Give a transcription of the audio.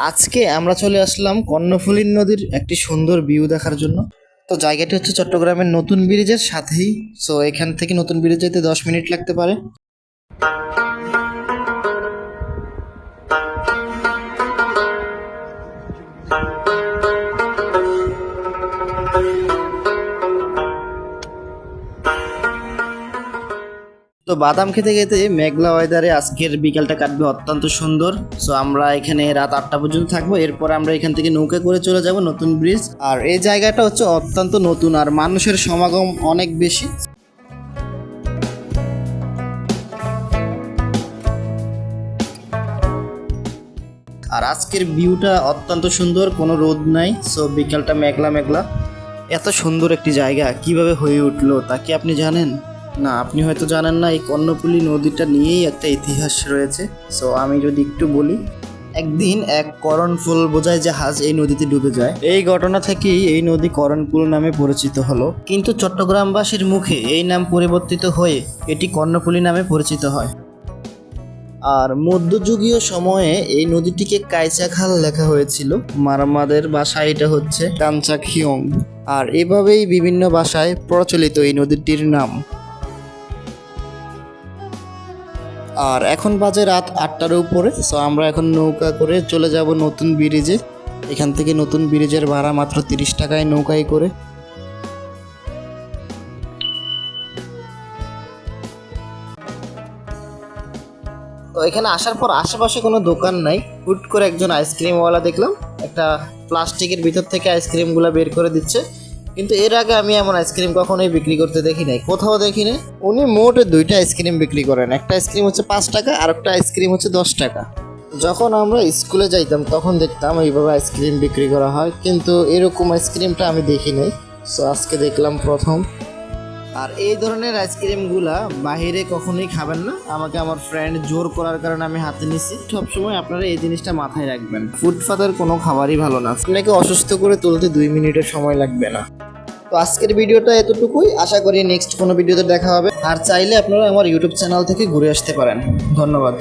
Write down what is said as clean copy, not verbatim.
আজকে আমরা চলে আসলাম কর্ণফুলী নদীর একটি সুন্দর ভিউ দেখার জন্য। তো জায়গাটি হচ্ছে চট্টগ্রামের নতুন ব্রিজের সাথেই। সো এখান থেকে নতুন ব্রিজ যেতে 10 মিনিট লাগতে পারে। তো বাদাম খেতে খেতে মেঘলা ওয়েদারে আজকের বিকালটা কাটবে অত্যন্ত সুন্দর। সো আমরা এখানে রাত 8টা পর্যন্ত থাকবো। এরপর আমরা এখান থেকে নৌকা করে চলে যাব নতুন ব্রিজ। আর এই জায়গাটা হচ্ছে অত্যন্ত নতুন আর মানুষের সমাগম অনেক বেশি। আর আজকের ভিউটা অত্যন্ত সুন্দর, কোনো রোদ নাই। সো বিকালটা মেঘলা মেঘলা। এত সুন্দর একটি জায়গা কিভাবে হয়ে উঠলো তা কি আপনি জানেন? না, আপনি হয়তো জানেন না। এই কর্ণফুলী নদীটা নিয়েই একটা ইতিহাস রয়েছে। সো আমি যদি একটু বলি, একদিন এক করণফুল বোঝাই জাহাজ এই নদীতে ডুবে যায়। এই ঘটনা থেকেই এই নদী করণফুল নামে পরিচিত হলো। কিন্তু চট্টগ্রামবাসীর মুখে এই নাম পরিবর্তিত হয়ে এটি কর্ণফুলী নামে পরিচিত হয়। আর মধ্যযুগীয় সময়ে এই নদীটিকে কাইচা খাল লেখা হয়েছিল। মারমাদের ভাষায় এটা হচ্ছে কাঞ্চাখিয়ং। আর এভাবেই বিভিন্ন ভাষায় প্রচলিত এই নদীটির নাম। আর এখন বাজে রাত 8টার উপরে। সো আমরা এখন নৌকা করে চলে যাব নতুন ব্রিজে। এখান থেকে নতুন ব্রিজের ভাড়া মাত্র 30 টাকায় নৌকায় করে। তো এখানে আসার পর আশেপাশে কোনো দোকান নাই। হুট করে একজন আইসক্রিমওয়ালা দেখলাম, একটা প্লাস্টিকের ভিতর থেকে আইসক্রিমগুলো বের করে দিচ্ছে। কিন্তু এর আগে আমি এমন আইসক্রিম কখনোই বিক্রি করতে দেখি নাই, কোথাও দেখি নাই। উনি মোটে 2টা আইসক্রিম বিক্রি করেন। একটা আইসক্রিম হচ্ছে 5 টাকা আর একটা আইসক্রিম হচ্ছে 10 টাকা। যখন আমরা স্কুলে যাইতাম তখন দেখতাম এইভাবে আইসক্রিম বিক্রি করা হয়, কিন্তু এরকম আইসক্রিমটা আমি দেখি নাই। সো আজকে দেখলাম প্রথম। আর এই ধরনের আইসক্রিমগুলা বাহিরে কখনোই খাবেন না। আমাকে আমার ফ্রেন্ড জোর করার কারণে আমি হাতে নিছি। সবসময় আপনারা এই জিনিসটা মাথায় রাখবেন, ফুটপাতের কোনো খাবারই ভালো না। আপনাকে অসুস্থ করে তুলতে 2 মিনিটের সময় লাগবে না। তো আজকের ভিডিওটা এতটুকুই। আশা করি নেক্সট কোনো ভিডিওতে দেখা হবে। আর চাইলে আপনারা আমার ইউটিউব চ্যানেল থেকে ঘুরে আসতে পারেন। ধন্যবাদ।